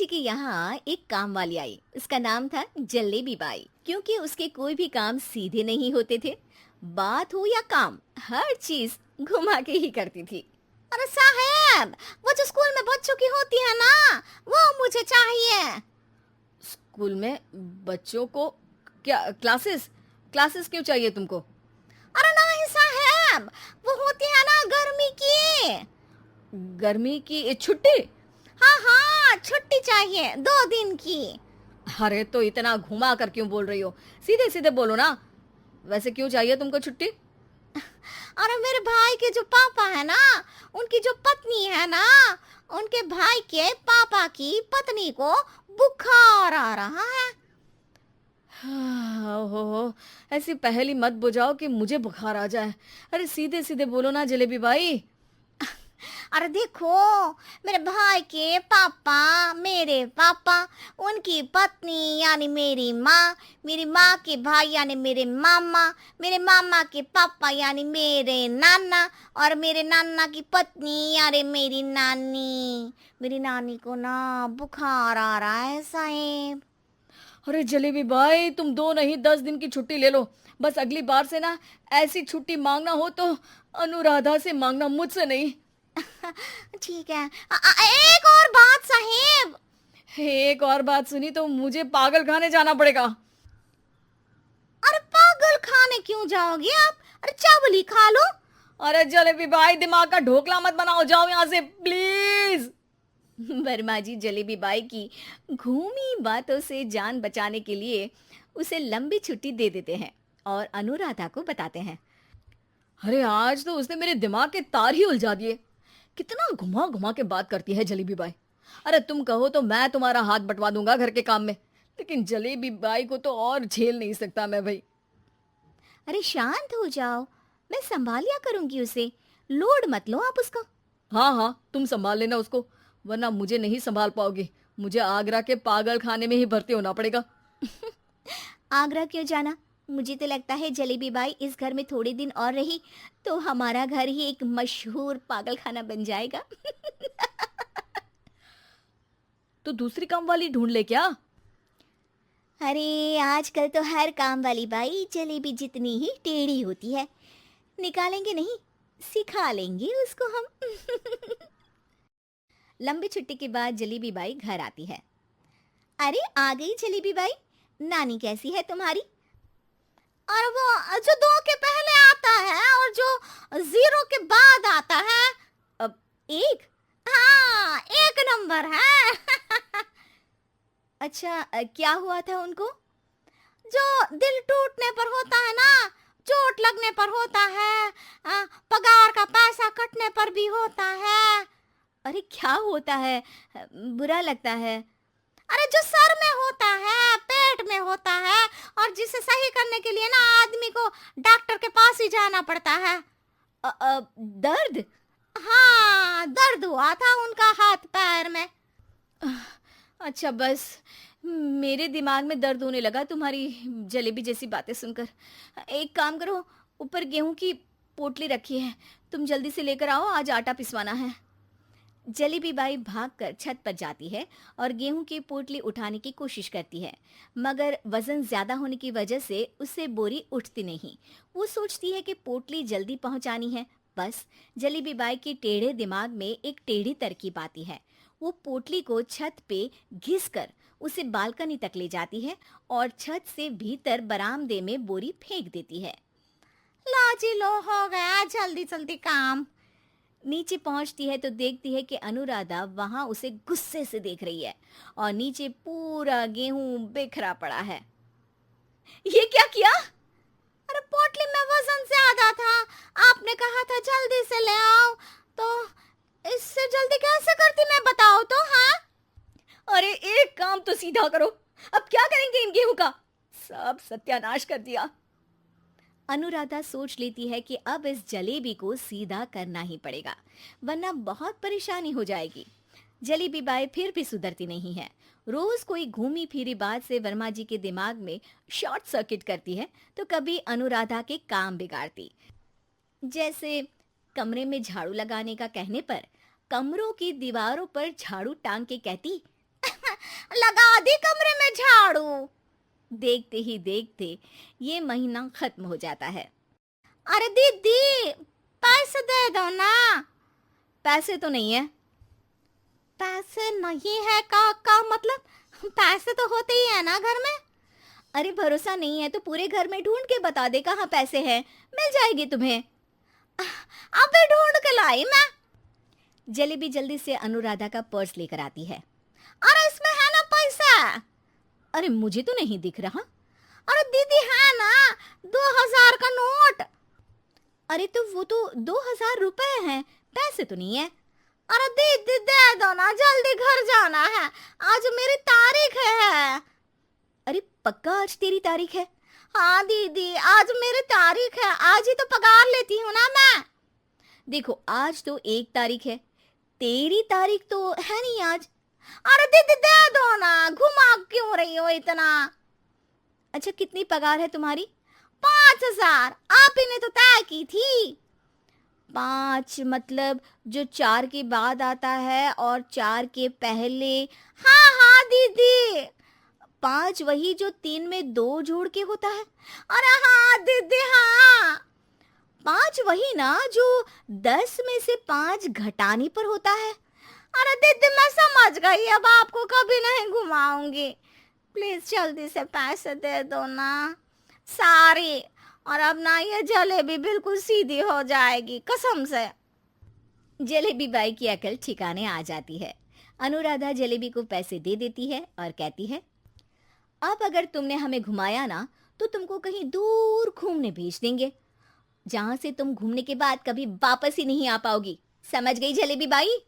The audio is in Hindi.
जी के यहाँ एक काम वाली आई। उसका नाम था जलेबी बाई। क्योंकि उसके कोई भी काम सीधे नहीं होते थे, बात हो या काम, हर चीज घुमा के ही करती थी। अरे साहब, वो जो स्कूल में बच्चों की होती है ना, वो मुझे चाहिए। स्कूल में बच्चों को क्या क्लासेस क्लासेस क्यों चाहिए तुमको? अरे नहीं साहब, वो होती है ना गर्मी की। गर्मी की छुट्टी? हाँ हाँ, छुट्टी चाहिए 2 दिन की। अरे तो इतना घुमा कर क्यों बोल रही हो? सीधे सीधे बोलो ना। वैसे क्यों चाहिए तुमको छुट्टी? अरे मेरे भाई के जो पापा है ना, उनकी जो पत्नी है ना, उनके भाई के पापा की पत्नी को बुखार आ रहा है। ओहो, ऐसी पहेली मत बुझाओ कि मुझे बुखार आ जाए। अरे सीधे सीधे बोलो ना जलेबी भाई। अरे देखो, मेरे भाई के पापा, मेरे पापा, उनकी पत्नी यानी मेरी माँ के भाई यानी मेरे मामा के पापा यानी मेरे नाना, और मेरे नाना की पत्नी यानी मेरी नानी को ना बुखार आ रहा है साहेब। अरे जलेबी भाई, तुम 2 नहीं 10 दिन की छुट्टी ले लो। बस अगली बार से ना ऐसी छुट्टी मांगना हो तो अनुराधा से मांगना, मुझसे नहीं। ठीक है। एक और बात साहेब। एक और बात सुनी तो मुझे पागल खाने जाना पड़ेगा। अरे पागल खाने क्यों जाओगे आप? अरे चावल ही खा लो। अरे जलेबी भाई, दिमाग का ढोकला मत बनाओ, जाओ यहाँ से प्लीज। वर्मा जी जलेबी बाई की घूमी बातों से जान बचाने के लिए उसे लंबी छुट्टी दे देते हैं और अनुराधा को बताते हैं। अरे आज तो उसने मेरे दिमाग के तार ही उलझा दिए। कितना घुमा घुमा के बात करती है जलेबी बाई। अरे तुम कहो तो मैं तुम्हारा हाथ बंटवा दूंगा घर के काम में, लेकिन जलेबी बाई को तो और झेल नहीं सकता मैं भाई। अरे शांत हो जाओ, मैं संभालिया करूंगी उसे, लोड मत लो आप उसका। हाँ हाँ, तुम संभाल लेना उसको, वरना मुझे नहीं संभाल पाओगे। मुझे आगरा के पागल खाने में ही भर्ती होना पड़ेगा। आगरा क्यों जाना? मुझे तो लगता है जलेबी बाई इस घर में थोड़े दिन और रही तो हमारा घर ही एक मशहूर पागल खाना बन जाएगा। तो दूसरी काम वाली ढूंढ ले क्या? अरे आजकल तो हर काम वाली बाई जलेबी जितनी ही टेढ़ी होती है। निकालेंगे नहीं, सिखा लेंगे उसको हम। लंबी छुट्टी के बाद जलेबी बाई घर आती है। अरे आ गई जलेबी बाई, नानी कैसी है तुम्हारी? और वो जो 2 के पहले आता है और जो 0 के बाद आता है। अब एक। हाँ, 1 नंबर है। अच्छा, क्या हुआ था उनको? जो दिल टूटने पर होता है ना, चोट लगने पर होता है, पगार का पैसा कटने पर भी होता है। अरे क्या होता है? बुरा लगता है? अरे जो सर में होता है, पेट में होता है, और जिसे सही करने के लिए ना आदमी को डॉक्टर के पास ही जाना पड़ता है। दर्द? हाँ, दर्द हुआ था उनका हाथ पैर में। अच्छा बस, मेरे दिमाग में दर्द होने लगा तुम्हारी जलेबी जैसी बातें सुनकर। एक काम करो, ऊपर गेहूं की पोटली रखी है, तुम जल्दी से लेकर आओ, आज आटा पिसवाना है। जलेबी बाई भागकर छत पर जाती है और गेहूं की पोटली उठाने की कोशिश करती है, मगर वजन ज्यादा होने की वजह से उससे बोरी उठती नहीं। वो सोचती है कि पोटली जल्दी पहुंचानी है। बस जलेबी बाई के टेढ़े दिमाग में एक टेढ़ी तरकीब आती है। वो पोटली को छत पे घिसकर उसे बालकनी तक ले जाती है और छत से भीतर बरामदे में बोरी फेंक देती है। लो जी लो, हो गया जल्दी जल्दी काम। नीचे पहुंचती है तो देखती है कि अनुराधा वहां उसे गुस्से से देख रही है और नीचे पूरा गेहूं बिखरा पड़ा है। ये क्या किया? अरे पोटली में वजन ज्यादा था, आपने कहा था जल्दी से ले आओ, तो इससे जल्दी कैसे करती मैं बताओ तो। हाँ, अरे एक काम तो सीधा करो, अब क्या करेंगे इन गेहूं का? सब सत्यानाश कर दिया। अनुराधा सोच लेती है कि अब इस जलेबी को सीधा करना ही पड़ेगा, वरना बहुत परेशानी हो जाएगी। जलेबी बाई फिर भी सुधरती नहीं है। रोज कोई घूमी फिरी बात से वर्मा जी के दिमाग में शॉर्ट सर्किट करती है, तो कभी अनुराधा के काम बिगाड़ती। जैसे कमरे में झाड़ू लगाने का कहने पर कमरों की दीवारों पर झाड़ू टांग के कहती, लगा दी कमरे में झाड़ू। देखते ही देखते ये महीना खत्म हो जाता है। अरे दीदी, पैसे दे दो ना। पैसे तो नहीं है। पैसे नहीं है का मतलब? पैसे तो होते ही है ना घर में। अरे भरोसा नहीं है तो पूरे घर में ढूंढ के बता दे कहाँ पैसे हैं, मिल जाएगी तुम्हें। अबे ढूंढ के लाई मैं। जलेबी जल्दी से अनुराधा का पर्स लेकर आती है। अरे इसमें है ना पैसा? अरे मुझे तो नहीं दिख रहा। अरे दीदी है ना, 2000 का नोट। अरे तो वो तो 2000 रुपए हैं, पैसे तो नहीं है। अरे दीदी दे दो ना, जल्दी घर जाना है, आज मेरी तारीख है। अरे पक्का आज तेरी तारीख है? हाँ दीदी, आज मेरी तारीख है, आज ही तो पगार लेती हूँ ना मैं। देखो आज तो 1 तारीख है, तेरी तारीख तो है नहीं आज। अरे दीदी दे दो ना, घुमा क्यों रही हो इतना? अच्छा कितनी पगार है तुम्हारी? 5000, आप ही ने तो तय की थी। 5 मतलब जो 4 के बाद आता है और 4 के पहले। हाँ हाँ दीदी। 5 वही जो 3 में 2 जोड़ के होता है। अरे हाँ दीदी हाँ। 5 वही ना जो 10 में से 5 घटाने पर होता है। अरे दीदी मैं समझ गई, अब आपको कभी नहीं घुमाऊंगी। प्लीज जल्दी से पैसे दे दो ना, सारी। और अब ना ये जलेबी बिल्कुल सीधी हो जाएगी कसम से। जलेबी बाई की अकल ठिकाने आ जाती है। अनुराधा जलेबी को पैसे दे देती है और कहती है, अब अगर तुमने हमें घुमाया ना तो तुमको कहीं दूर घूमने भेज देंगे, जहां से तुम घूमने के बाद कभी वापस ही नहीं आ पाओगी। समझ गई जलेबी बाई?